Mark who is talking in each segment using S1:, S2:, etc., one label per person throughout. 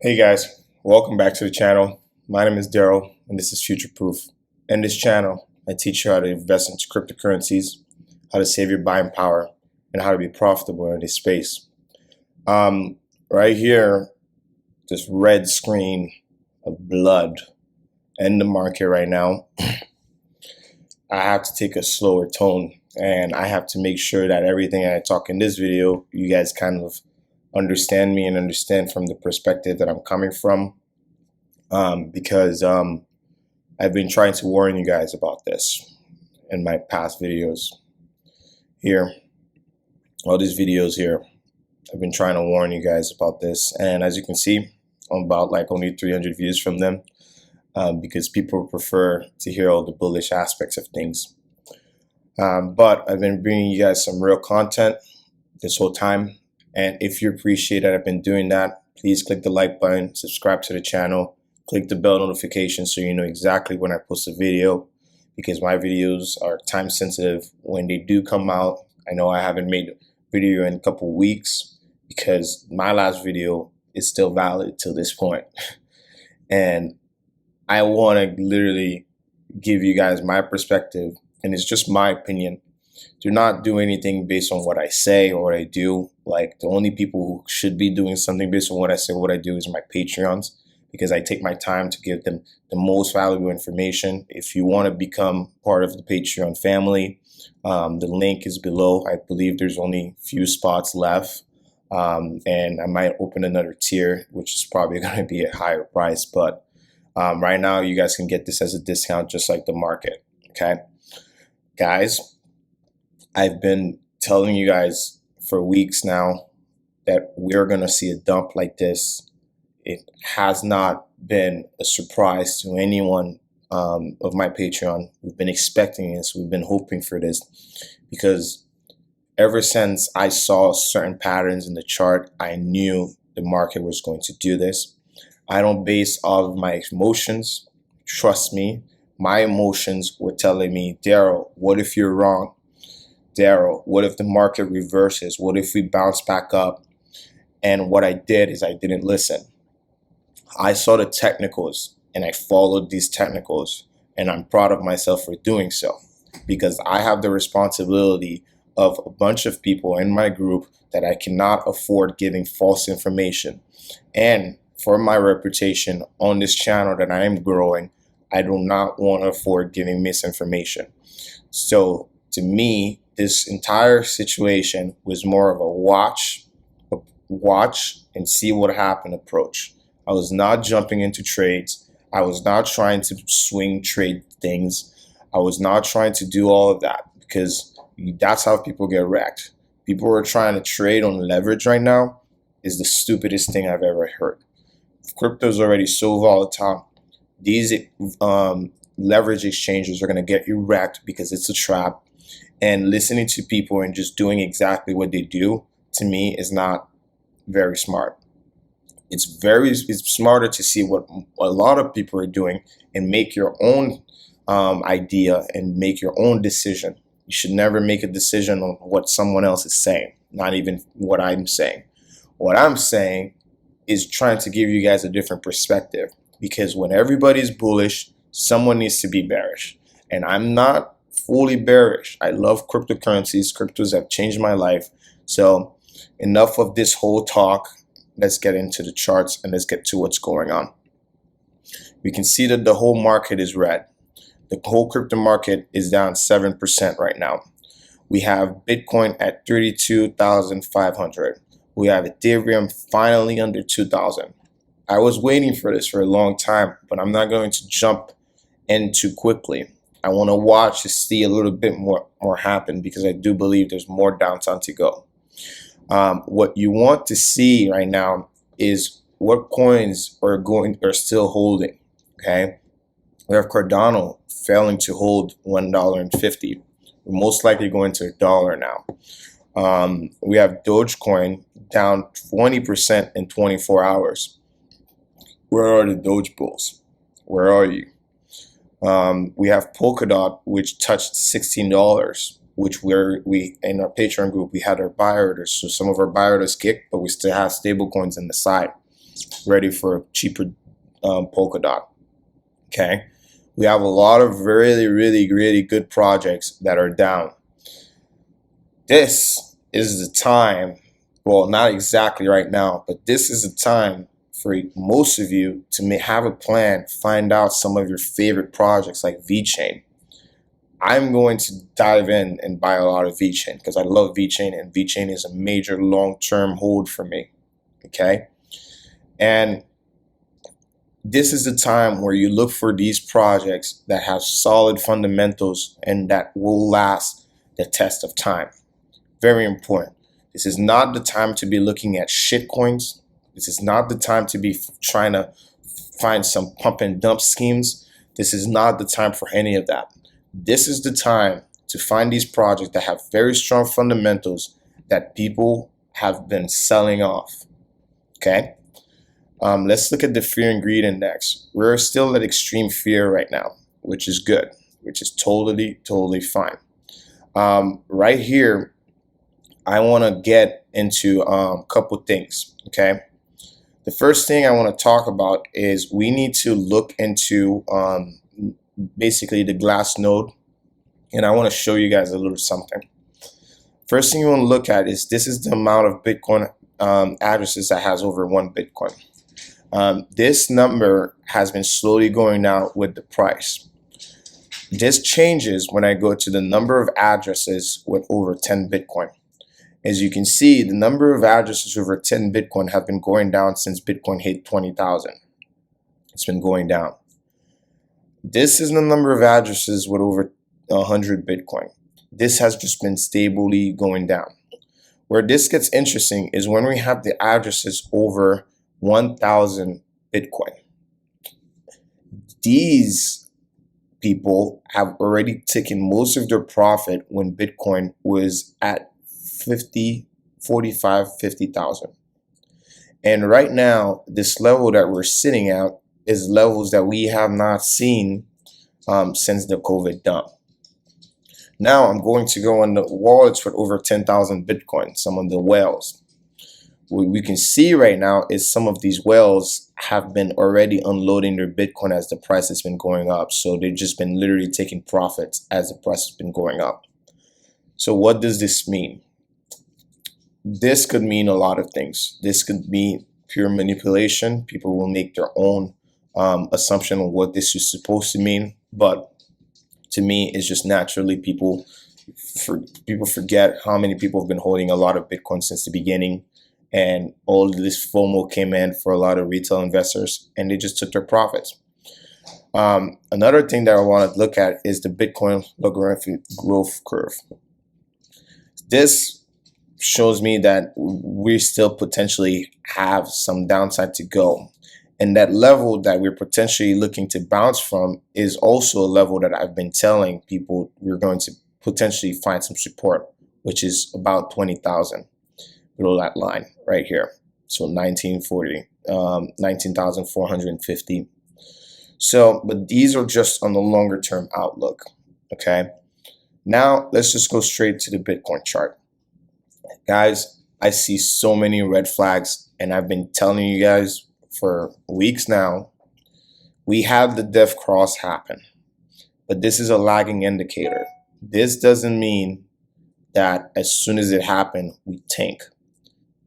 S1: Hey guys, welcome back to the channel. My name is Daryl and this is Future Proof. In this channel, I teach you how to invest into cryptocurrencies, how to save your buying power, and how to be profitable in this space. Right here, this red screen of blood in the market right now. I have to take a slower tone and I have to make sure that everything I talk in this video, you guys kind of understand me and understand from the perspective that I'm coming from, because I've been trying to warn you guys about this in my past videos here, all these videos here. I've been trying to warn you guys about this, and as you can see, I'm about like only 300 views from them, because people prefer to hear all the bullish aspects of things. But I've been bringing you guys some real content this whole time. And if you appreciate that I've been doing that, please click the like button, subscribe to the channel, click the bell notification so you know exactly when I post a video, because my videos are time sensitive. When they do come out, I know I haven't made a video in a couple weeks because my last video is still valid till this point. And I want to literally give you guys my perspective, and it's just my opinion. Do not do anything based on what I say or what I do. Like, the only people who should be doing something based on what I say or what I do is my Patreons, because I take my time to give them the most valuable information. If you want to become part of the Patreon family, the link is below. I believe there's only a few spots left, and I might open another tier, which is probably going to be a higher price. But right now, you guys can get this as a discount, just like the market. Okay, guys, I've been telling you guys for weeks now that we're going to see a dump like this. It has not been a surprise to anyone of my Patreon. We've been expecting this. We've been hoping for this, because ever since I saw certain patterns in the chart, I knew the market was going to do this. I don't base all of my emotions. Trust me, my emotions were telling me, Daryl, what if you're wrong? Daryl, what if the market reverses? What if we bounce back up? And what I did is I didn't listen. I saw the technicals and I followed these technicals, and I'm proud of myself for doing so, because I have the responsibility of a bunch of people in my group that I cannot afford giving false information. And for my reputation on this channel that I am growing, I do not want to afford giving misinformation. So to me, this entire situation was more of a watch and see what happened approach. I was not jumping into trades. I was not trying to swing trade things. I was not trying to do all of that, because that's how people get wrecked. People who are trying to trade on leverage right now is the stupidest thing I've ever heard. Crypto is already so volatile. These leverage exchanges are going to get you wrecked because it's a trap. And listening to people and just doing exactly what they do, to me, is not very smart. It's smarter to see what a lot of people are doing and make your own idea and make your own decision. You should never make a decision on what someone else is saying, not even what I'm saying. What I'm saying is trying to give you guys a different perspective, because when everybody's bullish, someone needs to be bearish. And I'm not fully bearish. I love cryptocurrencies. Cryptos have changed my life. So enough of this whole talk. Let's get into the charts and let's get to what's going on. We can see that the whole market is red. The whole crypto market is down 7% right now. We have Bitcoin at 32,500. We have Ethereum finally under 2,000. I was waiting for this for a long time, but I'm not going to jump in too quickly. I want to watch to see a little bit more happen, because I do believe there's more downside to go. What you want to see right now is what coins are still holding. Okay, we have Cardano failing to hold $1.50. We're most likely going to $1 now. We have Dogecoin down 20% in 24 hours. Where are the Doge bulls? Where are you? We have Polkadot, which touched $16, which we in our Patreon group, we had our buy orders. So some of our buy orders kicked, but we still have stable coins on the side. ready for a cheaper polka dot. Okay, we have a lot of really good projects that are down. This is the time, well, not exactly right now, but this is the time for most of you to have a plan, find out some of your favorite projects like VeChain. I'm going to dive in and buy a lot of VeChain because I love VeChain, and VeChain is a major long-term hold for me. Okay, and this is the time where you look for these projects that have solid fundamentals and that will last the test of time. Very important. This is not the time to be looking at shit coins. This is not the time to be trying to find some pump and dump schemes. This is not the time for any of that. This is the time to find these projects that have very strong fundamentals that people have been selling off. Okay? Let's look at the fear and greed index. We're still at extreme fear right now, which is good, which is totally fine. Right here, I want to get into a couple things. Okay? The first thing I want to talk about is we need to look into basically the glass node, and I want to show you guys a little something. First thing you want to look at is this is the amount of Bitcoin addresses that has over 1 Bitcoin. This number has been slowly going down with the price. This changes when I go to the number of addresses with over 10 Bitcoin. As you can see, the number of addresses over 10 Bitcoin have been going down since Bitcoin hit 20,000. It's been going down. This is the number of addresses with over 100 Bitcoin. This has just been stably going down. Where this gets interesting is when we have the addresses over 1,000 Bitcoin. These people have already taken most of their profit when Bitcoin was at 50,000. And right now, this level that we're sitting at is levels that we have not seen since the COVID dump. Now I'm going to go on the wallets with over 10,000 Bitcoin, some of the whales. What we can see right now is some of these whales have been already unloading their Bitcoin as the price has been going up. So they've just been literally taking profits as the price has been going up. So what does this mean? This could mean a lot of things. This could be pure manipulation. People will make their own assumption on what this is supposed to mean. But to me, it's just naturally people forget how many people have been holding a lot of Bitcoin since the beginning. And all this FOMO came in for a lot of retail investors, and they just took their profits. Another thing that I want to look at is the Bitcoin logarithmic growth curve. This shows me that we still potentially have some downside to go. And that level that we're potentially looking to bounce from is also a level that I've been telling people we're going to potentially find some support, which is about 20,000 below that line right here. So 19,450. So, but these are just on the longer term outlook. Okay. Now let's just go straight to the Bitcoin chart. Guys, I see so many red flags, and I've been telling you guys for weeks now. We have the death cross happen, but this is a lagging indicator. This doesn't mean that as soon as it happened, we tank.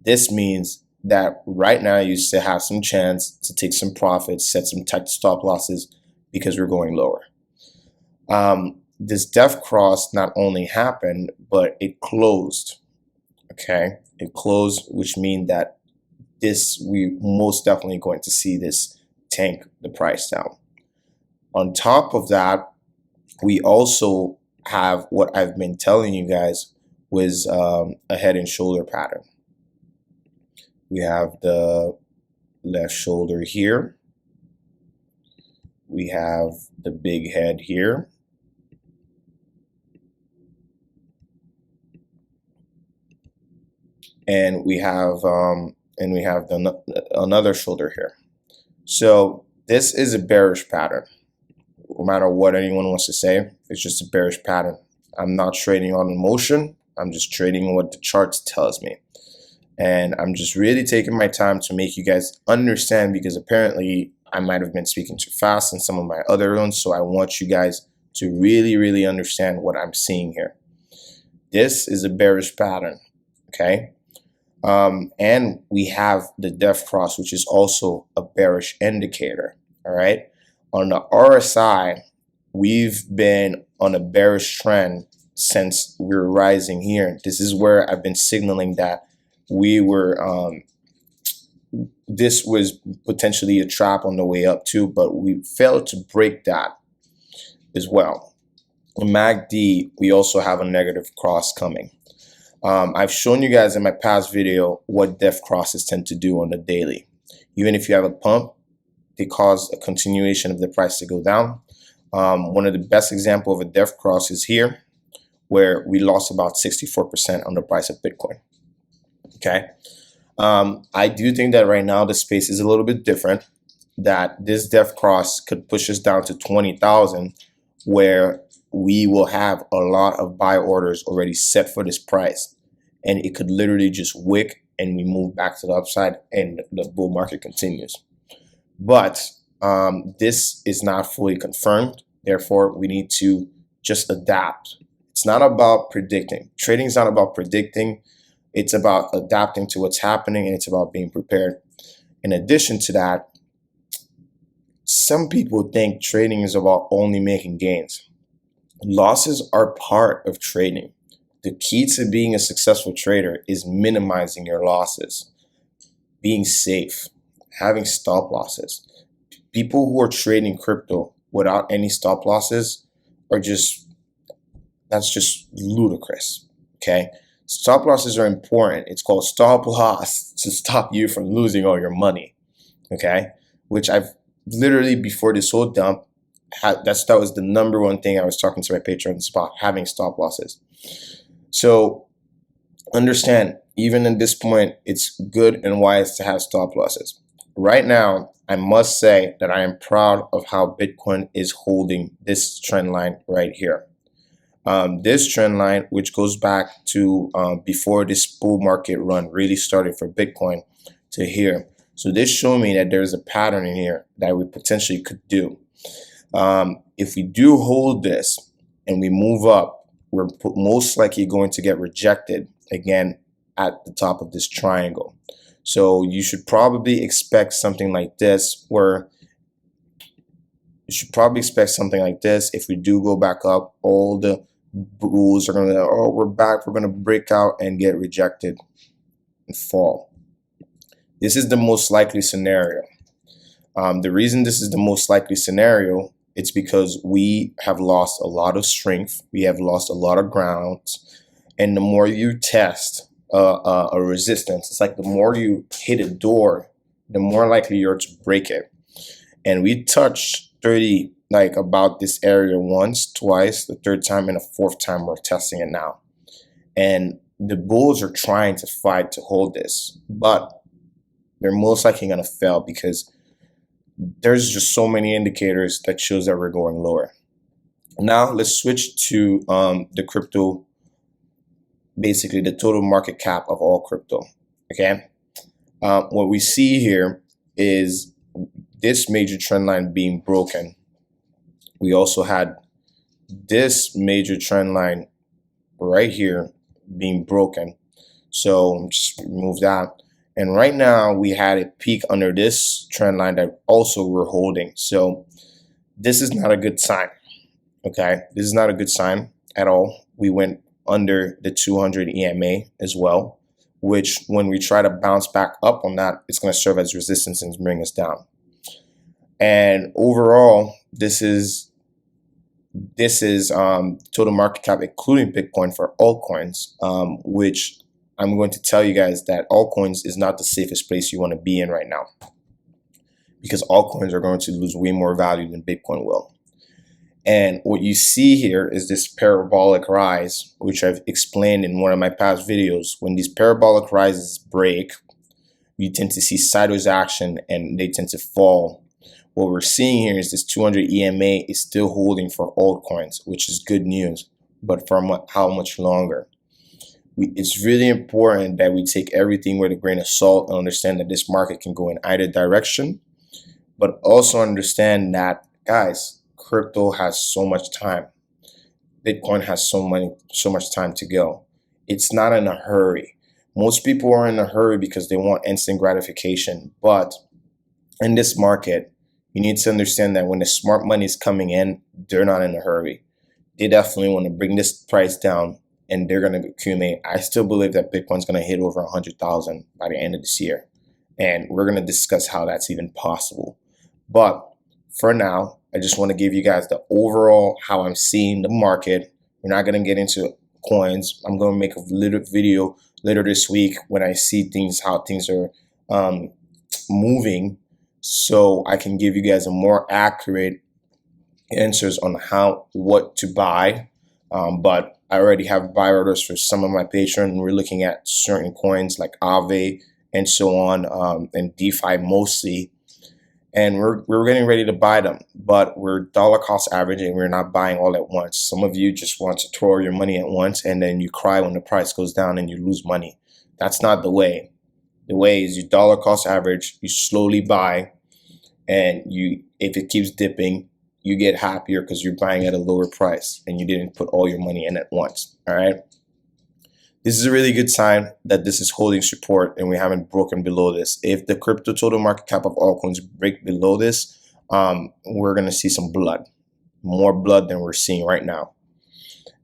S1: This means that right now you still have some chance to take some profits, set some tight stop losses because we're going lower. This death cross not only happened, but it closed. Okay, it closed, which means that we most definitely going to see this tank the price down. On top of that, we also have what I've been telling you guys was a head and shoulder pattern. We have the left shoulder here. We have the big head here. And we have another shoulder here. So this is a bearish pattern. No matter what anyone wants to say, it's just a bearish pattern. I'm not trading on emotion. I'm just trading what the charts tells me. And I'm just really taking my time to make you guys understand, because apparently I might have been speaking too fast in some of my other ones. So I want you guys to really understand what I'm seeing here. This is a bearish pattern, okay? And we have the death cross, which is also a bearish indicator, all right? On the RSI, we've been on a bearish trend since we were rising here. This is where I've been signaling that we were, this was potentially a trap on the way up too, but we failed to break that as well. In MACD, we also have a negative cross coming. I've shown you guys in my past video what death crosses tend to do on the daily. Even if you have a pump, they cause a continuation of the price to go down. One of the best examples of a death cross is here, where we lost about 64% on the price of Bitcoin. Okay. I do think that right now the space is a little bit different, that this death cross could push us down to 20,000, where we will have a lot of buy orders already set for this price, and it could literally just wick and we move back to the upside and the bull market continues. But this is not fully confirmed. Therefore, we need to just adapt. It's not about predicting. Trading is not about predicting. It's about adapting to what's happening, and it's about being prepared. In addition to that, some people think trading is about only making gains. Losses are part of trading. The key to being a successful trader is minimizing your losses, being safe, having stop losses. People who are trading crypto without any stop losses are that's just ludicrous, okay? Stop losses are important. It's called stop loss to stop you from losing all your money, okay? Which I've literally, before this whole dump, that was the #1 thing I was talking to my patrons about, having stop losses. So understand, even at this point, it's good and wise to have stop losses. Right now, I must say that I am proud of how Bitcoin is holding this trend line right here. This trend line, which goes back to before this bull market run really started for Bitcoin to here. So this showed me that there's a pattern in here that we potentially could do. If we do hold this and we move up, we're most likely going to get rejected again at the top of this triangle. So you should probably expect something like this, where if we do go back up, all the bulls are going to, oh, we're back, we're going to break out and get rejected and fall. This is the most likely scenario. The reason this is the most likely scenario, it's because we have lost a lot of strength. We have lost a lot of ground. And the more you test a resistance, it's like the more you hit a door, the more likely you're to break it. And we touched 30, like about this area once, twice, the third time, and the fourth time we're testing it now. And the bulls are trying to fight to hold this, but they're most likely going to fail because there's just so many indicators that shows that we're going lower. Now let's switch to the crypto, basically the total market cap of all crypto. Okay, what we see here is this major trend line being broken. We also had this major trend line right here being broken. So just remove that. And right now we had a peak under this trend line that also we're holding. So this is not a good sign. Okay, this is not a good sign at all. We went under the 200 EMA as well, which when we try to bounce back up on that, it's going to serve as resistance and bring us down. And overall, this is total market cap, including Bitcoin, for altcoins, which I'm going to tell you guys that altcoins is not the safest place you want to be in right now, because altcoins are going to lose way more value than Bitcoin will. And what you see here is this parabolic rise, which I've explained in one of my past videos. When these parabolic rises break, you tend to see sideways action and they tend to fall. What we're seeing here is this 200 EMA is still holding for altcoins, which is good news, but for how much longer? It's really important that we take everything with a grain of salt and understand that this market can go in either direction, but also understand that, guys, crypto has so much time. Bitcoin has so much time to go. It's not in a hurry. Most people are in a hurry because they want instant gratification. But in this market, you need to understand that when the smart money is coming in, they're not in a hurry. They definitely want to bring this price down, and they're going to accumulate. I still believe that Bitcoin's going to hit over 100,000 by the end of this year. And we're going to discuss how that's even possible. But for now, I just want to give you guys the overall how I'm seeing the market. We're not going to get into coins. I'm going to make a little video later this week when I see things, how things are moving, so I can give you guys a more accurate answers on what to buy. But I already have buy orders for some of my patrons. We're looking at certain coins like Aave and so on, and DeFi mostly. And we're getting ready to buy them, but we're dollar cost averaging. We're not buying all at once. Some of you just want to throw your money at once, and then you cry when the price goes down and you lose money. That's not the way. The way is you dollar cost average, you slowly buy, and if it keeps dipping, you get happier because you're buying at a lower price and you didn't put all your money in at once. All right. This is a really good sign that this is holding support and we haven't broken below this. If the crypto total market cap of altcoins break below this, we're going to see some blood, more blood than we're seeing right now.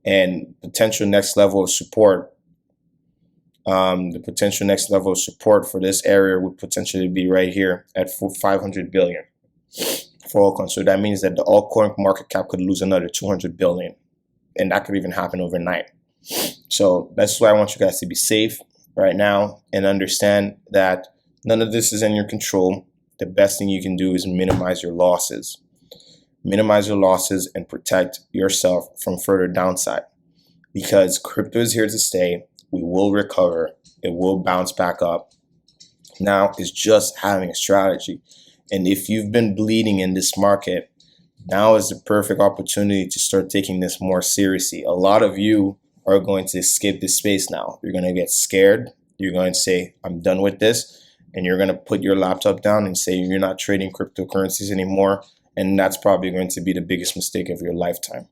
S1: And potential next level of support, the potential next level of support for this area would potentially be right here at 500 billion for altcoins. So that means that the altcoin market cap could lose another 200 billion, and that could even happen overnight. So that's why I want you guys to be safe right now and understand that none of this is in your control. The best thing you can do is minimize your losses. Minimize your losses and protect yourself from further downside, because crypto is here to stay. We will recover. It will bounce back up. Now it's just having a strategy. And if you've been bleeding in this market, now is the perfect opportunity to start taking this more seriously. A lot of you are going to skip this space now. You're going to get scared. You're going to say, I'm done with this. And you're going to put your laptop down and say you're not trading cryptocurrencies anymore. And that's probably going to be the biggest mistake of your lifetime,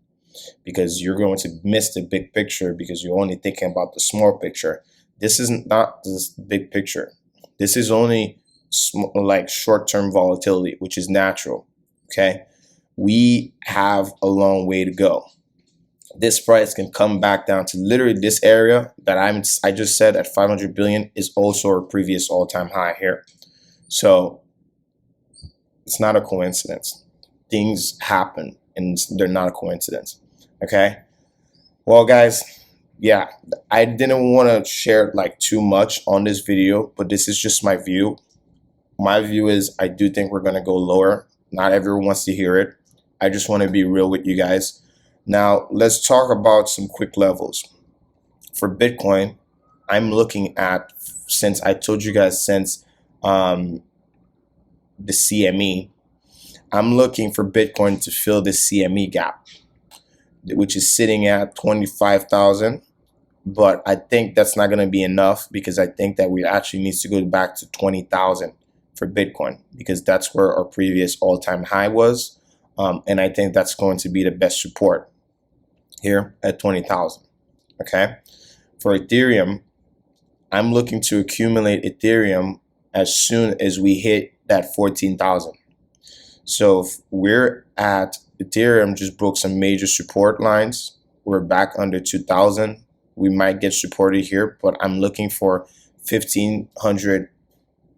S1: because you're going to miss the big picture because you're only thinking about the small picture. This is not the big picture. This is only like short-term volatility, which is natural. Okay. We have a long way to go. This price can come back down to literally this area that I just said at 500 billion is also a previous all-time high here. So it's not a coincidence. Things happen and they're not a coincidence. Okay. Well, guys, yeah, I didn't want to share like too much on this video, but this is just my view. My view is I do think we're going to go lower. Not everyone wants to hear it. I just want to be real with you guys. Now, let's talk about some quick levels. For Bitcoin, I'm looking at, since I told you guys since the CME, I'm looking for Bitcoin to fill this CME gap, which is sitting at 25,000. But I think that's not going to be enough, because I think that we actually need to go back to 20,000 for Bitcoin, because that's where our previous all-time high was. And I think that's going to be the best support here at 20,000. Okay. For Ethereum, I'm looking to accumulate Ethereum as soon as we hit that 14,000. So if we're at Ethereum just broke some major support lines. We're back under 2,000. We might get supported here, but I'm looking for $1,500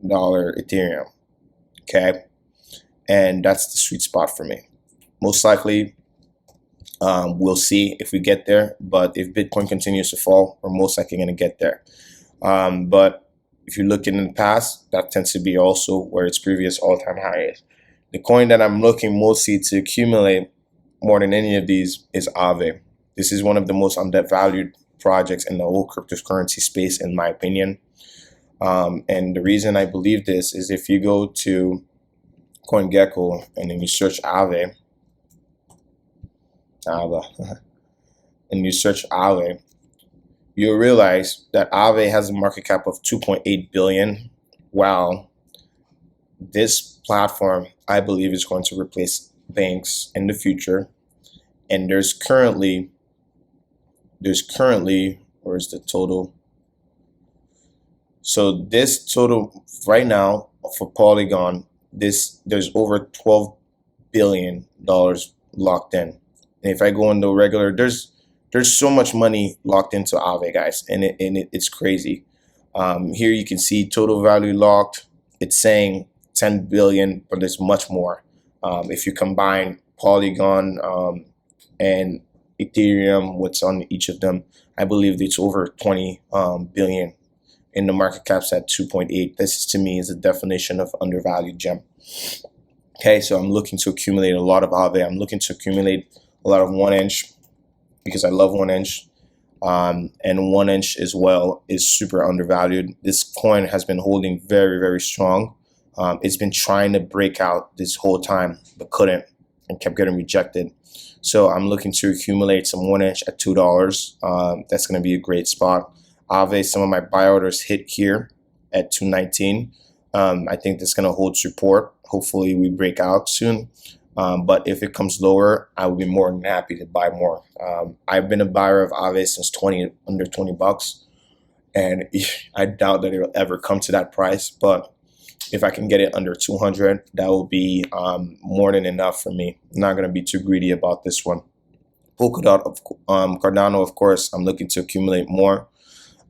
S1: Ethereum. Okay. And that's the sweet spot for me. Most likely, we'll see if we get there, but if Bitcoin continues to fall, we're most likely going to get there. But if you look in the past, that tends to be also where its previous all-time high is. The coin that I'm looking mostly to accumulate more than any of these is Aave. This is one of the most undervalued projects in the whole cryptocurrency space, in my opinion. And the reason I believe this is if you go to CoinGecko and then you search Aave, and you search Aave, you'll realize that Aave has a market cap of 2.8 billion. Wow. This platform, I believe, is going to replace banks in the future. And there's currently, where's the total? So this total right now for Polygon, there's over $12 billion locked in. And if I go into regular, there's so much money locked into Aave, guys, and it's crazy. Here you can see total value locked. It's saying 10 billion, but there's much more. If you combine Polygon and Ethereum, what's on each of them, I believe it's over 20 billion. In the market cap's at 2.8. This to me is a definition of undervalued gem. Okay, so I'm looking to accumulate a lot of Aave. I'm looking to accumulate a lot of 1 inch because I love 1 inch. And 1 inch as well is super undervalued. This coin has been holding very, very strong. It's been trying to break out this whole time, but couldn't and kept getting rejected. So I'm looking to accumulate some 1 inch at $2. That's going to be a great spot. Aave, some of my buy orders hit here at 219. I think that's going to hold support. Hopefully we break out soon. But if it comes lower, I will be more than happy to buy more. I've been a buyer of Aave since under 20 bucks. And I doubt that it'll ever come to that price. But if I can get it under 200, that will be more than enough for me. I'm not going to be too greedy about this one. Polkadot, Cardano, of course, I'm looking to accumulate more.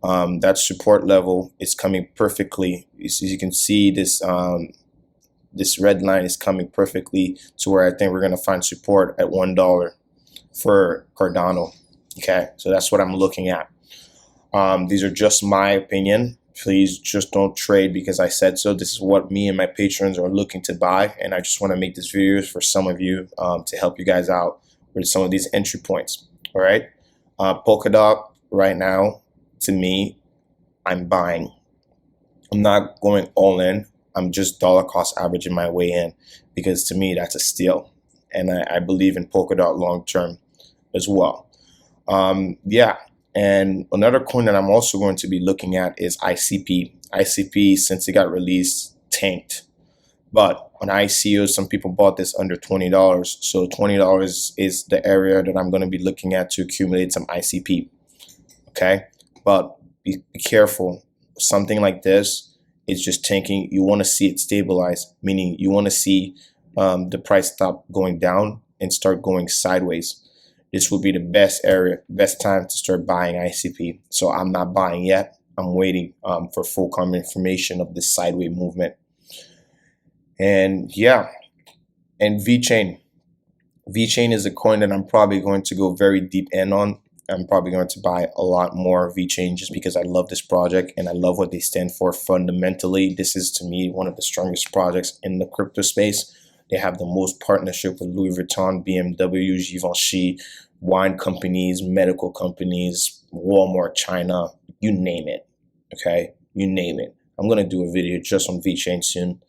S1: That support level is coming perfectly. As you can see, this this red line is coming perfectly to where I think we're going to find support at $1 for Cardano. Okay, so that's what I'm looking at. These are just my opinion. Please just don't trade because I said so. This is what me and my patrons are looking to buy, and I just want to make this video for some of you to help you guys out with some of these entry points. All right, Polkadot right now, to me, I'm buying. I'm not going all in. I'm just dollar cost averaging my way in because to me that's a steal, and I believe in Polkadot long term as well. Yeah, and another coin that I'm also going to be looking at is ICP. ICP, since it got released, tanked, but on ICO some people bought this under $20, so $20 is the area that I'm going to be looking at to accumulate some ICP. Okay, but be careful. Something like this is just tanking. You want to see it stabilize, meaning you want to see the price stop going down and start going sideways. This will be the best time to start buying ICP. So I'm not buying yet. I'm waiting for full confirmation of this sideways movement. And yeah, and VeChain. VeChain is a coin that I'm probably going to go very deep in on. I'm probably going to buy a lot more VeChain just because I love this project and I love what they stand for fundamentally. This is, to me, one of the strongest projects in the crypto space. They have the most partnership with Louis Vuitton, BMW, Givenchy, wine companies, medical companies, Walmart, China, you name it. Okay, you name it. I'm going to do a video just on VeChain soon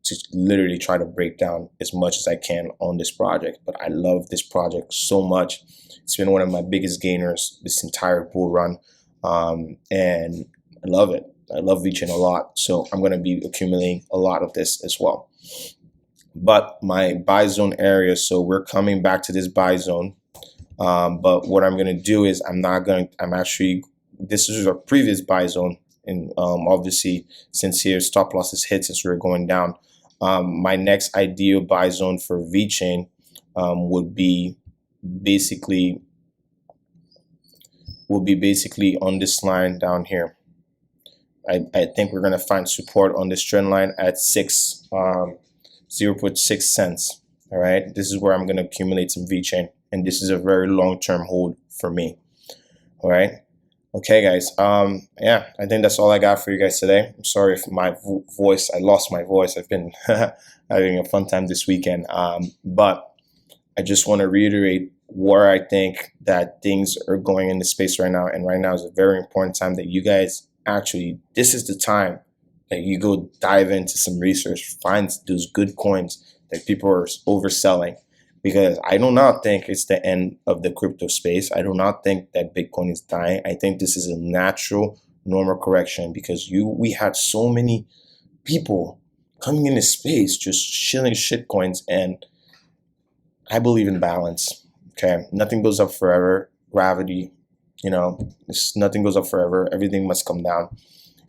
S1: to literally try to break down as much as I can on this project. But I love this project so much. It's been one of my biggest gainers this entire bull run, and I love it. I love VeChain a lot, so I'm going to be accumulating a lot of this as well. But my buy zone area, so we're coming back to this buy zone, but what I'm going to do is this is our previous buy zone, and obviously since here stop loss is hit since we're going down, my next ideal buy zone for VeChain would be basically on this line down here. I think we're going to find support on this trend line at 0.6 cents. All right, this is where I'm going to accumulate some VeChain, and this is a very long-term hold for me. All right, okay guys, yeah, I think that's all I got for you guys today. I'm sorry if my voice, I lost my voice. I've been having a fun time this weekend, but I just want to reiterate where I think that things are going in the space right now. And right now is a very important time that you guys actually, this is the time that you go dive into some research, find those good coins that people are overselling, because I do not think it's the end of the crypto space. I do not think that Bitcoin is dying. I think this is a natural, normal correction, because we had so many people coming into space just shilling shitcoins, and I believe in balance. Okay, nothing goes up forever. Gravity, nothing goes up forever. Everything must come down.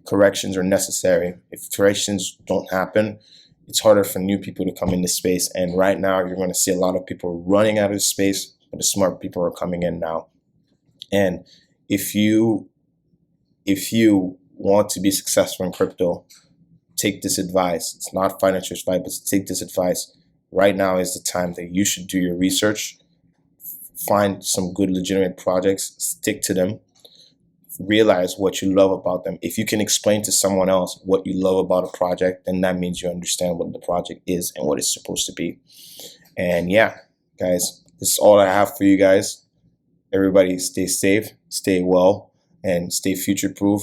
S1: Corrections are necessary. If corrections don't happen, it's harder for new people to come into space. And right now, you're going to see a lot of people running out of space, but the smart people are coming in now. And if you want to be successful in crypto, take this advice. It's not financial advice, but take this advice. Right now is the time that you should do your research, find some good legitimate projects, stick to them, realize what you love about them. If you can explain to someone else what you love about a project, then that means you understand what the project is and what it's supposed to be. And yeah, guys, this is all I have for you guys. Everybody stay safe, stay well, and stay future proof.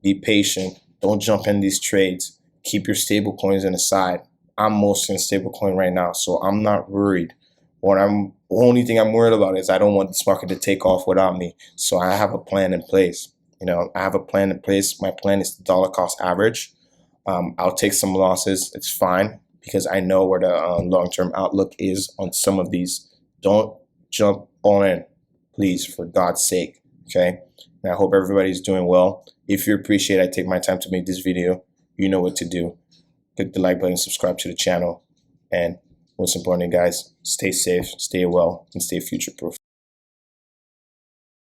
S1: Be patient. Don't jump in these trades. Keep your stable coins in the side. I'm mostly in stable coin right now, so I'm not worried. The only thing I'm worried about is I don't want this market to take off without me. So I have a plan in place. I have a plan in place. My plan is the dollar cost average. I'll take some losses. It's fine, because I know where the long-term outlook is on some of these. Don't jump all in, please, for God's sake. Okay. And I hope everybody's doing well. If you appreciate I take my time to make this video, you know what to do. Click the like button, subscribe to the channel, and most importantly, guys, stay safe, stay well, and stay future proof.